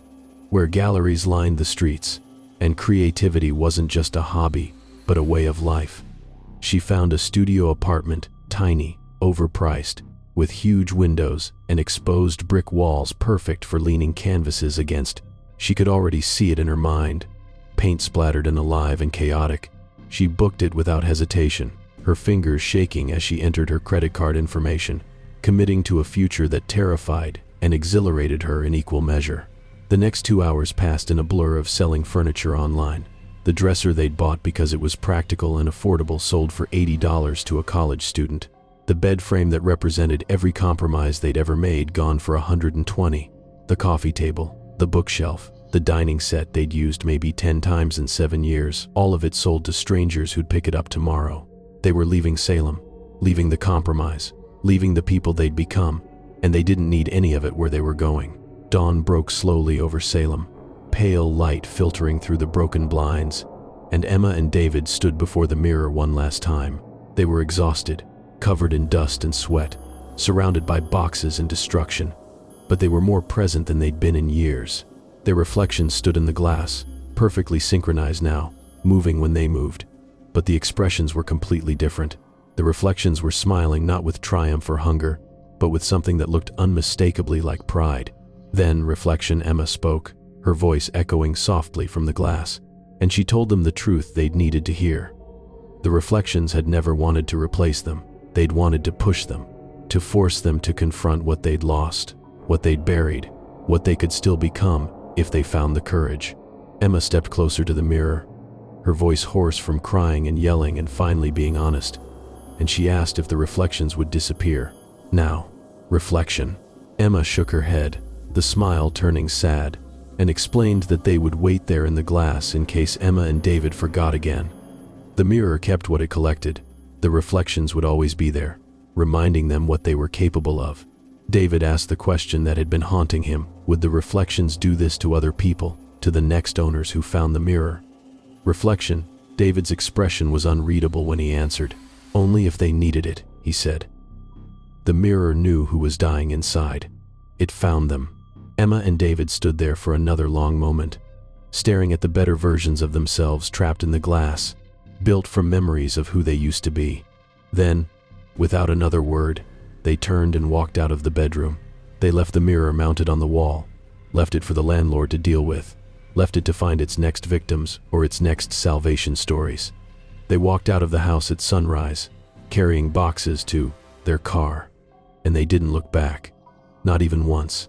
where galleries lined the streets, and creativity wasn't just a hobby, but a way of life. She found a studio apartment, tiny, overpriced, with huge windows and exposed brick walls perfect for leaning canvases against. She could already see it in her mind, paint splattered and alive and chaotic. She booked it without hesitation, her fingers shaking as she entered her credit card information, committing to a future that terrified and exhilarated her in equal measure. The next 2 hours passed in a blur of selling furniture online. The dresser they'd bought because it was practical and affordable sold for $80 to a college student. The bed frame that represented every compromise they'd ever made gone for $120. The coffee table, the bookshelf, the dining set they'd used maybe 10 times in 7 years, all of it sold to strangers who'd pick it up tomorrow. They were leaving Salem, leaving the compromise, leaving the people they'd become, and they didn't need any of it where they were going. Dawn broke slowly over Salem, pale light filtering through the broken blinds, and Emma and David stood before the mirror one last time. They were exhausted, covered in dust and sweat, surrounded by boxes and destruction, but they were more present than they'd been in years. Their reflections stood in the glass, perfectly synchronized now, moving when they moved. But the expressions were completely different. The reflections were smiling not with triumph or hunger, but with something that looked unmistakably like pride. Then, reflection Emma spoke, her voice echoing softly from the glass, and she told them the truth they'd needed to hear. The reflections had never wanted to replace them. They'd wanted to push them, to force them to confront what they'd lost, what they'd buried, what they could still become if they found the courage. Emma stepped closer to the mirror, her voice hoarse from crying and yelling and finally being honest, and she asked if the reflections would disappear. Now, reflection. Emma shook her head, the smile turning sad, and explained that they would wait there in the glass in case Emma and David forgot again. The mirror kept what it collected. The reflections would always be there, reminding them what they were capable of. David asked the question that had been haunting him: would the reflections do this to other people, to the next owners who found the mirror? Reflection. David's expression was unreadable when he answered. Only if they needed it, he said. The mirror knew who was dying inside. It found them. Emma and David stood there for another long moment, staring at the better versions of themselves trapped in the glass, built from memories of who they used to be. Then, without another word, they turned and walked out of the bedroom. They left the mirror mounted on the wall, left it for the landlord to deal with, left it to find its next victims or its next salvation stories. They walked out of the house at sunrise, carrying boxes to their car, and they didn't look back, not even once.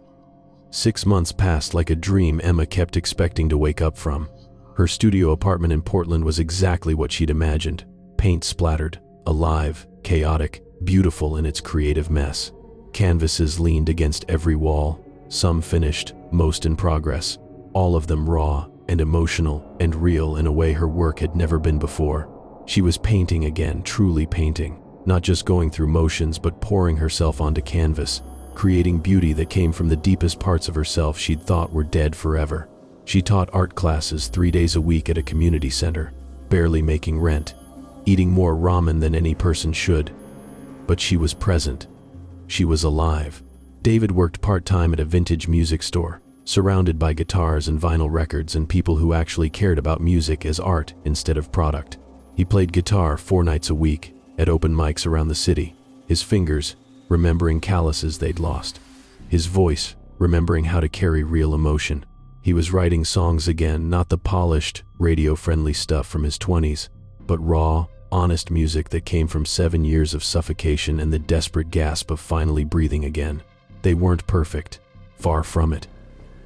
6 months passed like a dream Emma kept expecting to wake up from. Her studio apartment in Portland was exactly what she'd imagined: paint splattered, alive, chaotic, beautiful in its creative mess. Canvases leaned against every wall, some finished, most in progress, all of them raw and emotional and real in a way her work had never been before. She was painting again, truly painting, not just going through motions but pouring herself onto canvas, creating beauty that came from the deepest parts of herself she'd thought were dead forever. She taught art classes 3 days a week at a community center, barely making rent, eating more ramen than any person should. But she was present. She was alive. David worked part-time at a vintage music store, surrounded by guitars and vinyl records and people who actually cared about music as art instead of product. He played guitar 4 nights a week, at open mics around the city, his fingers remembering calluses they'd lost, his voice remembering how to carry real emotion. He was writing songs again, not the polished, radio-friendly stuff from his 20s, but raw, honest music that came from 7 years of suffocation and the desperate gasp of finally breathing again. They weren't perfect, far from it.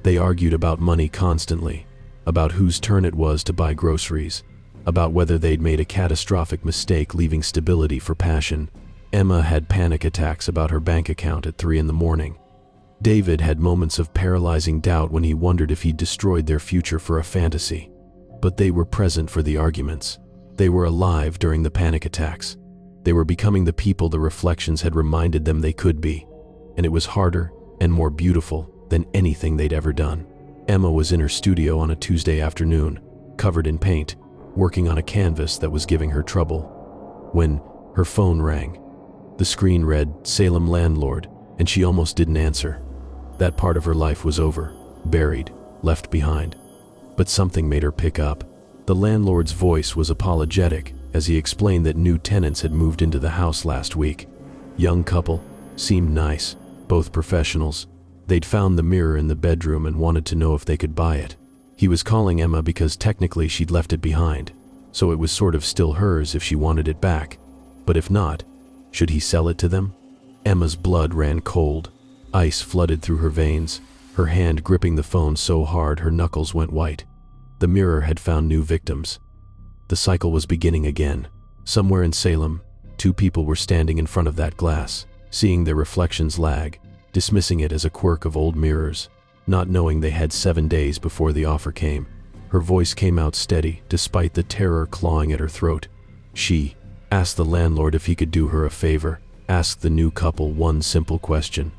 They argued about money constantly, about whose turn it was to buy groceries, about whether they'd made a catastrophic mistake leaving stability for passion. Emma had panic attacks about her bank account at 3 in the morning. David had moments of paralyzing doubt when he wondered if he'd destroyed their future for a fantasy. But they were present for the arguments. They were alive during the panic attacks. They were becoming the people the reflections had reminded them they could be. And it was harder and more beautiful than anything they'd ever done. Emma was in her studio on a Tuesday afternoon, covered in paint, working on a canvas that was giving her trouble, when her phone rang. The screen read, "Salem landlord," and she almost didn't answer. That part of her life was over, buried, left behind. But something made her pick up. The landlord's voice was apologetic as he explained that new tenants had moved into the house last week. Young couple, seemed nice, both professionals. They'd found the mirror in the bedroom and wanted to know if they could buy it. He was calling Emma because technically she'd left it behind, so it was sort of still hers if she wanted it back. But if not, should he sell it to them? Emma's blood ran cold. Ice flooded through her veins. her hand gripping the phone so hard her knuckles went white. The mirror had found new victims. The cycle was beginning again. Somewhere in Salem, two people were standing in front of that glass, seeing their reflections lag, dismissing it as a quirk of old mirrors, not knowing they had 7 days before the offer came. Her voice came out steady, despite the terror clawing at her throat. She asked the landlord if he could do her a favor, asked the new couple one simple question.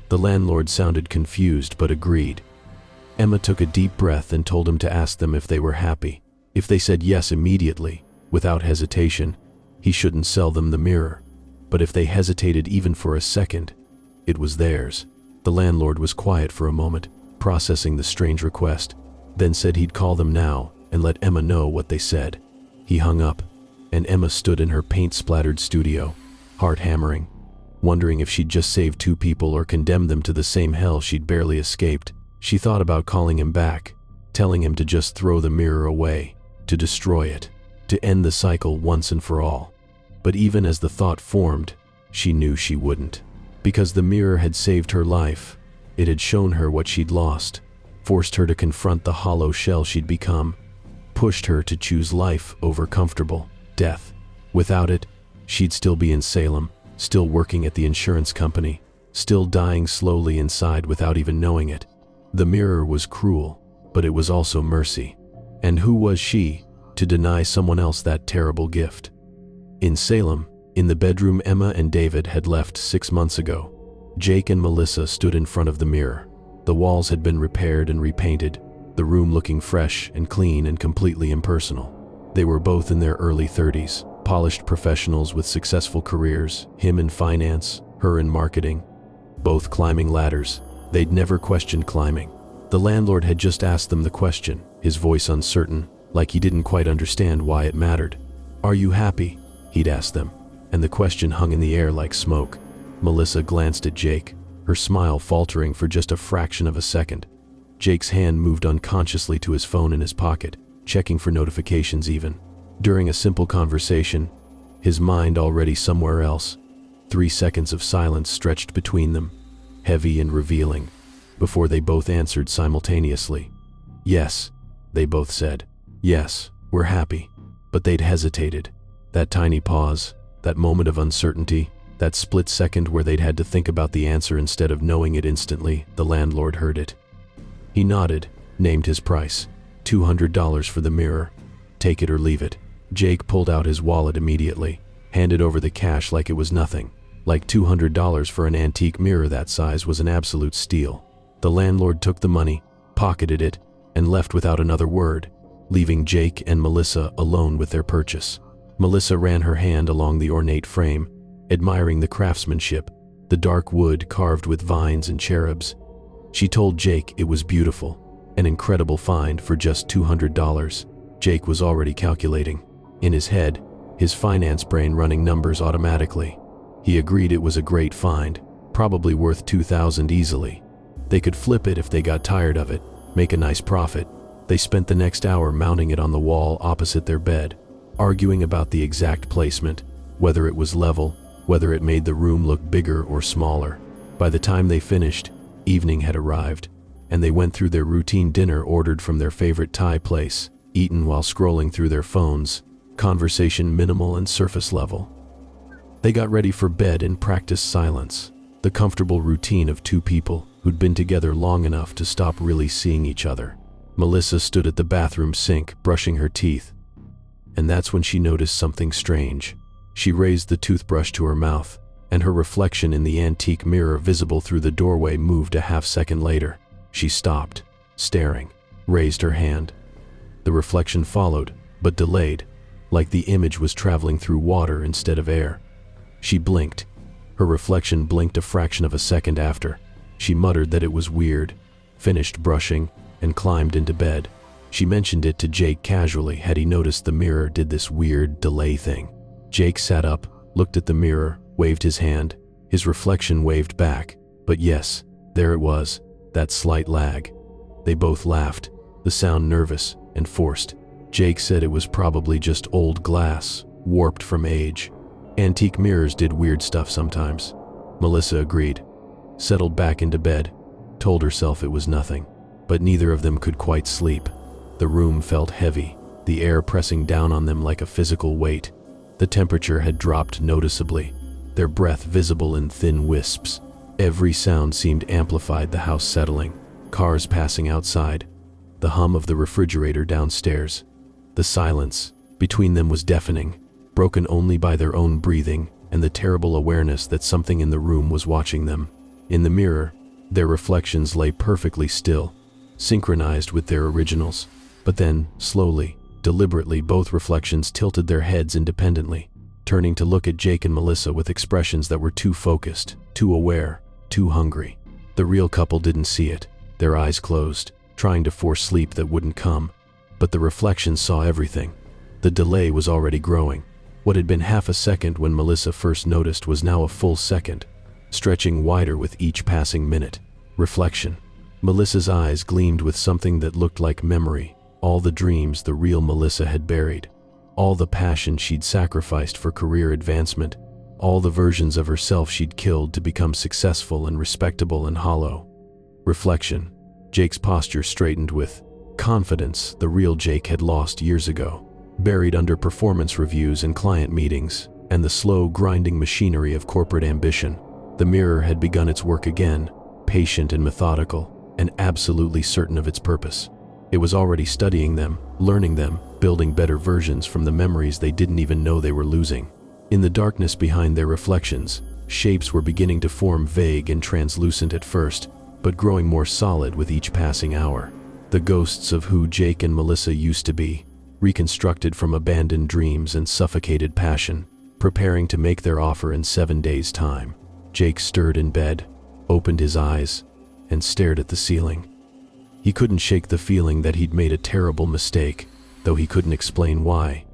The landlord sounded confused but agreed. Emma took a deep breath and told him to ask them if they were happy. If they said yes immediately, without hesitation, he shouldn't sell them the mirror. But if they hesitated even for a second, it was theirs. The landlord was quiet for a moment, processing the strange request, then said he'd call them now and let Emma know what they said. He hung up, and Emma stood in her paint-splattered studio, heart hammering, wondering if she'd just saved two people or condemned them to the same hell she'd barely escaped. She thought about calling him back, telling him to just throw the mirror away, to destroy it, to end the cycle once and for all. But even as the thought formed, she knew she wouldn't. Because the mirror had saved her life. It had shown her what she'd lost, forced her to confront the hollow shell she'd become, pushed her to choose life over comfortable death. Without it, she'd still be in Salem, still working at the insurance company, still dying slowly inside without even knowing it. The mirror was cruel, but it was also mercy. And who was she to deny someone else that terrible gift? In Salem, in the bedroom Emma and David had left 6 months ago, Jake and Melissa stood in front of the mirror. The walls had been repaired and repainted, the room looking fresh and clean and completely impersonal. They were both in their early 30s, polished professionals with successful careers, him in finance, her in marketing, both climbing ladders. They'd never questioned climbing. The landlord had just asked them the question, his voice uncertain, like he didn't quite understand why it mattered. "Are you happy?" he'd asked them, and the question hung in the air like smoke. Melissa glanced at Jake, her smile faltering for just a fraction of a second. Jake's hand moved unconsciously to his phone in his pocket, checking for notifications even. During a simple conversation, his mind already somewhere else. 3 seconds of silence stretched between them, heavy and revealing, before they both answered simultaneously. "Yes," they both said. "Yes, we're happy." But they'd hesitated. That tiny pause, that moment of uncertainty, that split second where they'd had to think about the answer instead of knowing it instantly, the landlord heard it. He nodded, named his price, $200 for the mirror. Take it or leave it. Jake pulled out his wallet immediately, handed over the cash like it was nothing. Like $200 for an antique mirror that size was an absolute steal. The landlord took the money, pocketed it, and left without another word, leaving Jake and Melissa alone with their purchase. Melissa ran her hand along the ornate frame, admiring the craftsmanship, the dark wood carved with vines and cherubs. She told Jake it was beautiful, an incredible find for just $200. Jake was already calculating. In his head, his finance brain running numbers automatically. He agreed it was a great find, probably worth $2,000 easily. They could flip it if they got tired of it, make a nice profit. They spent the next hour mounting it on the wall opposite their bed, arguing about the exact placement, whether it was level, whether it made the room look bigger or smaller. By the time they finished, evening had arrived, and they went through their routine dinner ordered from their favorite Thai place, eaten while scrolling through their phones, conversation minimal and surface level. They got ready for bed and practiced silence, the comfortable routine of two people who'd been together long enough to stop really seeing each other. Melissa stood at the bathroom sink, brushing her teeth, and that's when she noticed something strange. She raised the toothbrush to her mouth, and her reflection in the antique mirror visible through the doorway moved a half-second later. She stopped, staring, raised her hand. The reflection followed, but delayed, like the image was traveling through water instead of air. She blinked. Her reflection blinked a fraction of a second after. She muttered that it was weird, finished brushing, and climbed into bed. She mentioned it to Jake casually had he noticed the mirror did this weird delay thing. Jake sat up, looked at the mirror, waved his hand. His reflection waved back. But yes, there it was, that slight lag. They both laughed, the sound nervous and forced. Jake said it was probably just old glass, warped from age. Antique mirrors did weird stuff sometimes. Melissa agreed, settled back into bed, told herself it was nothing. But neither of them could quite sleep. The room felt heavy, the air pressing down on them like a physical weight. The temperature had dropped noticeably, their breath visible in thin wisps. Every sound seemed amplified, the house settling, cars passing outside, the hum of the refrigerator downstairs. The silence between them was deafening, broken only by their own breathing and the terrible awareness that something in the room was watching them. In the mirror, their reflections lay perfectly still, synchronized with their originals. But then, slowly, deliberately, both reflections tilted their heads independently, turning to look at Jake and Melissa with expressions that were too focused, too aware, too hungry. The real couple didn't see it, their eyes closed, trying to force sleep that wouldn't come. But the reflections saw everything. The delay was already growing. What had been half a second when Melissa first noticed was now a full second, stretching wider with each passing minute. Reflection. Melissa's eyes gleamed with something that looked like memory, all the dreams the real Melissa had buried, all the passion she'd sacrificed for career advancement, all the versions of herself she'd killed to become successful and respectable and hollow. Reflection. Jake's posture straightened with confidence the real Jake had lost years ago, buried under performance reviews and client meetings, and the slow, grinding machinery of corporate ambition. The mirror had begun its work again, patient and methodical, and absolutely certain of its purpose. It was already studying them, learning them, building better versions from the memories they didn't even know they were losing. In the darkness behind their reflections, shapes were beginning to form, vague and translucent at first, but growing more solid with each passing hour. The ghosts of who Jake and Melissa used to be, reconstructed from abandoned dreams and suffocated passion, preparing to make their offer in 7 days' time. Jake stirred in bed, opened his eyes, and stared at the ceiling. He couldn't shake the feeling that he'd made a terrible mistake, though he couldn't explain why.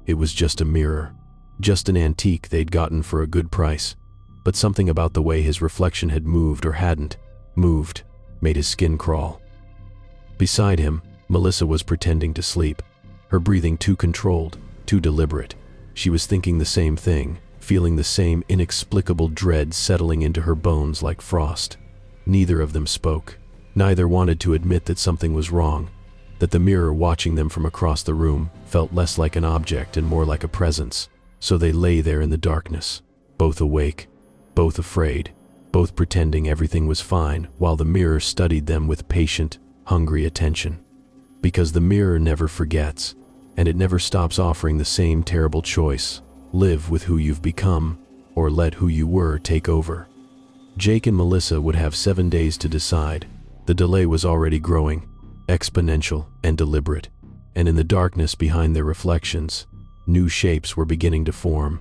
It was just a mirror, just an antique they'd gotten for a good price, but something about the way his reflection had moved or hadn't moved made his skin crawl. Beside him, Melissa was pretending to sleep, her breathing too controlled, too deliberate. She was thinking the same thing, feeling the same inexplicable dread settling into her bones like frost. Neither of them spoke. Neither wanted to admit that something was wrong, that the mirror watching them from across the room felt less like an object and more like a presence. So they lay there in the darkness, both awake, both afraid, both pretending everything was fine, while the mirror studied them with patient, hungry attention. Because the mirror never forgets, and it never stops offering the same terrible choice: live with who you've become, or let who you were take over. Jake and Melissa would have 7 days to decide. The delay was already growing, exponential and deliberate, and in the darkness behind their reflections, new shapes were beginning to form,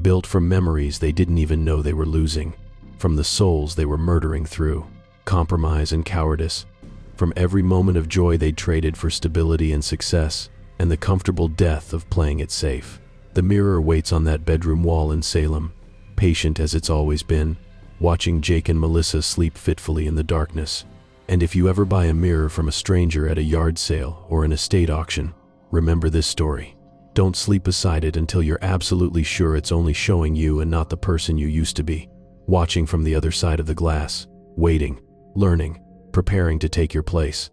built from memories they didn't even know they were losing, from the souls they were murdering through compromise and cowardice, from every moment of joy they'd traded for stability and success, and the comfortable death of playing it safe. The mirror waits on that bedroom wall in Salem, patient as it's always been, watching Jake and Melissa sleep fitfully in the darkness. And if you ever buy a mirror from a stranger at a yard sale or an estate auction, remember this story. Don't sleep beside it until you're absolutely sure it's only showing you and not the person you used to be, watching from the other side of the glass, waiting, learning, preparing to take your place.